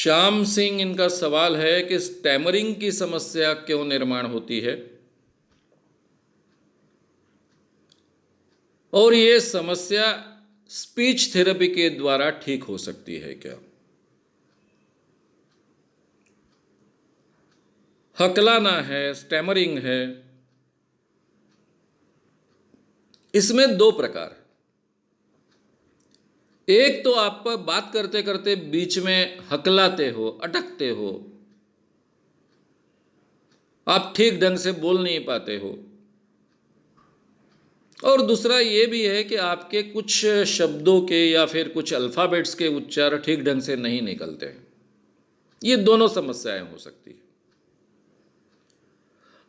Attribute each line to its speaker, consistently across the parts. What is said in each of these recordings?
Speaker 1: श्याम सिंह, इनका सवाल है कि स्टैमरिंग की समस्या क्यों निर्माण होती है और ये समस्या स्पीच थेरेपी के द्वारा ठीक हो सकती है क्या। हकलाना है, स्टैमरिंग है, इसमें दो प्रकार। एक तो आप बात करते करते बीच में हकलाते हो, अटकते हो, आप ठीक ढंग से बोल नहीं पाते हो। और दूसरा ये भी है कि आपके कुछ शब्दों के या फिर कुछ अल्फ़ाबेट्स के उच्चार ठीक ढंग से नहीं निकलते। ये दोनों समस्याएं हो सकती है।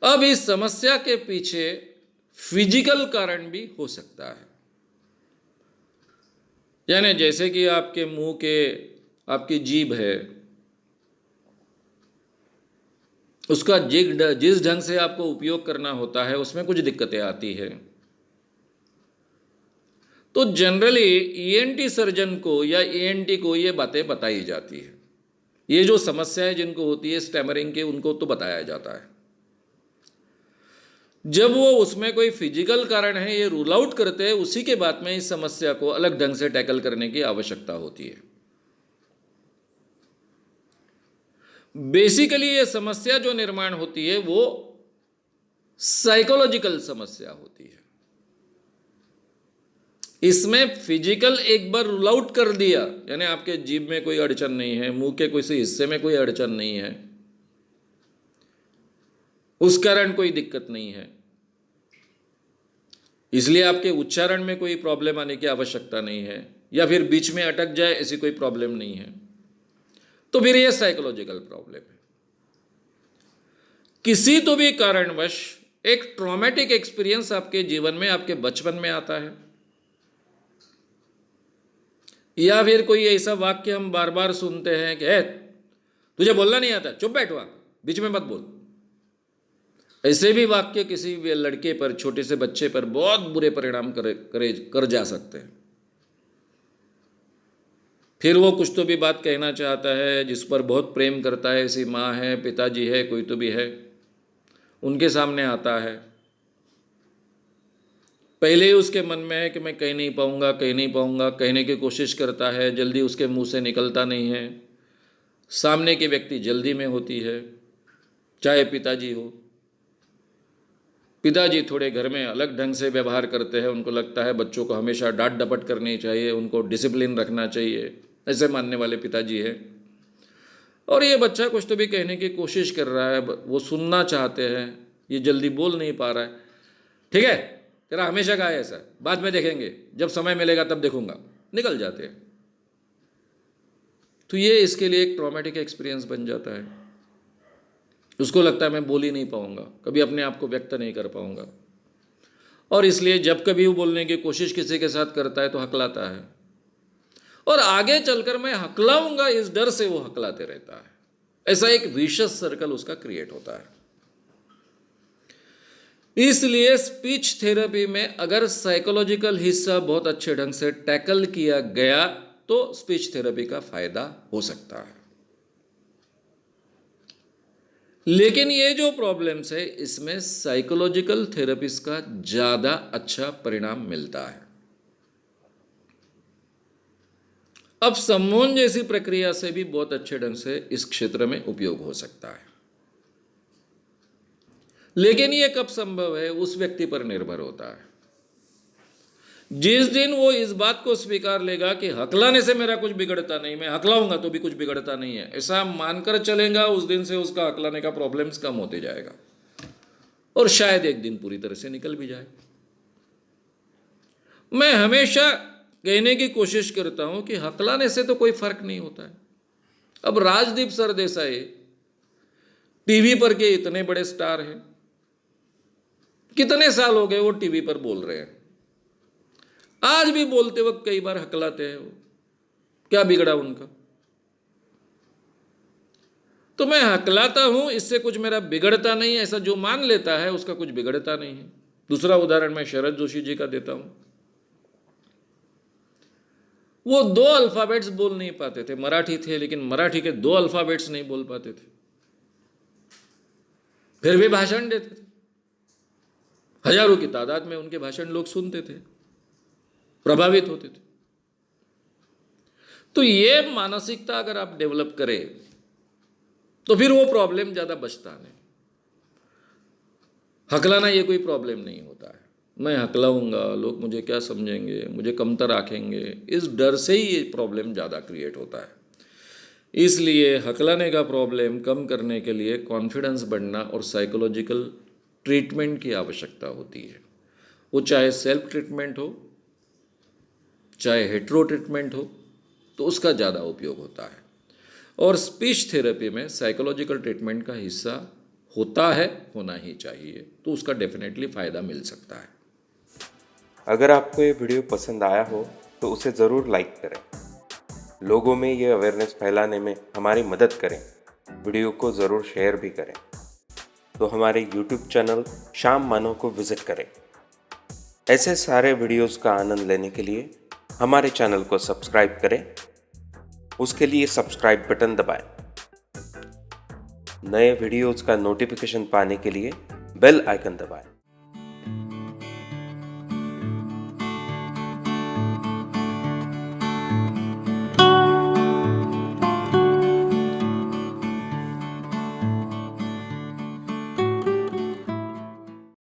Speaker 1: अब इस समस्या के पीछे फिजिकल कारण भी हो सकता है। यानी जैसे कि आपके मुंह के, आपकी जीभ है, उसका जिस ढंग से आपको उपयोग करना होता है उसमें कुछ दिक्कतें आती है। तो जनरली ईएनटी सर्जन को या ईएनटी को ये बातें बताई जाती है। ये जो समस्याएं जिनको होती है स्टैमरिंग के, उनको तो बताया जाता है। जब वो उसमें कोई फिजिकल कारण है ये रूल आउट करते हैं, उसी के बाद में इस समस्या को अलग ढंग से टैकल करने की आवश्यकता होती है। बेसिकली ये समस्या जो निर्माण होती है वो साइकोलॉजिकल समस्या होती है। इसमें फिजिकल एक बार रूल आउट कर दिया, यानी आपके जीभ में कोई अड़चन नहीं है, मुंह के किसी हिस्से में कोई अड़चन नहीं है, उस कारण कोई दिक्कत नहीं है, इसलिए आपके उच्चारण में कोई प्रॉब्लम आने की आवश्यकता नहीं है, या फिर बीच में अटक जाए ऐसी कोई प्रॉब्लम नहीं है, तो फिर यह साइकोलॉजिकल प्रॉब्लम है। किसी तो भी कारणवश एक ट्रॉमेटिक एक्सपीरियंस आपके जीवन में, आपके बचपन में आता है, या फिर कोई ऐसा वाक्य हम बार बार सुनते हैं कि तुझे बोलना नहीं आता, चुप बैठ वहां, बीच में मत बोल। ऐसे भी वाक्य किसी भी लड़के पर, छोटे से बच्चे पर बहुत बुरे परिणाम कर जा सकते हैं। फिर वो कुछ तो भी बात कहना चाहता है, जिस पर बहुत प्रेम करता है, ऐसी माँ है, पिताजी है, कोई तो भी है, उनके सामने आता है। पहले ही उसके मन में है कि मैं कह नहीं पाऊंगा, कह नहीं पाऊंगा, कहने की कोशिश करता है, जल्दी उसके मुंह से निकलता नहीं है। सामने की व्यक्ति जल्दी में होती है, चाहे पिताजी हो। पिताजी थोड़े घर में अलग ढंग से व्यवहार करते हैं, उनको लगता है बच्चों को हमेशा डांट डपट करनी चाहिए, उनको डिसिप्लिन रखना चाहिए, ऐसे मानने वाले पिताजी है। और ये बच्चा कुछ तो भी कहने की कोशिश कर रहा है, वो सुनना चाहते हैं, ये जल्दी बोल नहीं पा रहा है। ठीक है, तेरा हमेशा का है ऐसा, बाद में देखेंगे, जब समय मिलेगा तब देखूंगा, निकल जाते हैं। तो ये इसके लिए एक ट्रॉमेटिक एक्सपीरियंस बन जाता है। उसको लगता है मैं बोल ही नहीं पाऊंगा, कभी अपने आप को व्यक्त नहीं कर पाऊंगा, और इसलिए जब कभी वो बोलने की कोशिश किसी के साथ करता है तो हकलाता है, और आगे चलकर मैं हकलाऊंगा इस डर से वो हकलाते रहता है। ऐसा एक विशस सर्कल उसका क्रिएट होता है। इसलिए स्पीच थेरेपी में अगर साइकोलॉजिकल हिस्सा बहुत अच्छे ढंग से टैकल किया गया तो स्पीच थेरेपी का फायदा हो सकता है। लेकिन ये जो प्रॉब्लम्स है, इसमें साइकोलॉजिकल थेरेपिस्ट का ज्यादा अच्छा परिणाम मिलता है। अब सम्मोहन जैसी प्रक्रिया से भी बहुत अच्छे ढंग से इस क्षेत्र में उपयोग हो सकता है। लेकिन यह कब संभव है, उस व्यक्ति पर निर्भर होता है। जिस दिन वो इस बात को स्वीकार लेगा कि हकलाने से मेरा कुछ बिगड़ता नहीं, मैं हकलाऊंगा तो भी कुछ बिगड़ता नहीं है, ऐसा मानकर चलेगा, उस दिन से उसका हकलाने का प्रॉब्लम्स कम होते जाएगा, और शायद एक दिन पूरी तरह से निकल भी जाए। मैं हमेशा कहने की कोशिश करता हूं कि हकलाने से तो कोई फर्क नहीं होता है। अब राजदीप सरदेसाई टीवी पर के इतने बड़े स्टार हैं, कितने साल हो गए वो टीवी पर बोल रहे हैं, आज भी बोलते वक्त कई बार हकलाते हैं वो, क्या बिगड़ा उनका? तो मैं हकलाता हूं, इससे कुछ मेरा बिगड़ता नहीं है, ऐसा जो मान लेता है उसका कुछ बिगड़ता नहीं है। दूसरा उदाहरण मैं शरद जोशी जी का देता हूं। वो 2 अल्फ़ाबेट्स बोल नहीं पाते थे, मराठी थे लेकिन मराठी के 2 अल्फ़ाबेट्स नहीं बोल पाते थे, फिर भी भाषण देते थे। हजारों की तादाद में उनके भाषण लोग सुनते थे, प्रभावित होते थे। तो ये मानसिकता अगर आप डेवलप करें तो फिर वो प्रॉब्लम ज़्यादा बचता नहीं। हकलाना ये कोई प्रॉब्लम नहीं होता है, मैं हकलाऊंगा, लोग मुझे क्या समझेंगे, मुझे कमतर आंकेंगे, इस डर से ही ये प्रॉब्लम ज़्यादा क्रिएट होता है। इसलिए हकलाने का प्रॉब्लम कम करने के लिए कॉन्फिडेंस बढ़ना और साइकोलॉजिकल ट्रीटमेंट की आवश्यकता होती है। वो चाहे सेल्फ ट्रीटमेंट हो, चाहे हेट्रो ट्रीटमेंट हो, तो उसका ज़्यादा उपयोग होता है। और स्पीच थेरेपी में साइकोलॉजिकल ट्रीटमेंट का हिस्सा होता है, होना ही चाहिए, तो उसका डेफिनेटली फ़ायदा मिल सकता है।
Speaker 2: अगर आपको ये वीडियो पसंद आया हो तो उसे ज़रूर लाइक करें, लोगों में ये अवेयरनेस फैलाने में हमारी मदद करें। वीडियो को ज़रूर शेयर भी करें। तो हमारे YouTube चैनल श्याम मानव को विज़िट करें। ऐसे सारे वीडियोस का आनंद लेने के लिए हमारे चैनल को सब्सक्राइब करें। उसके लिए सब्सक्राइब बटन दबाएं। नए वीडियोस का नोटिफिकेशन पाने के लिए बेल आइकन दबाएं।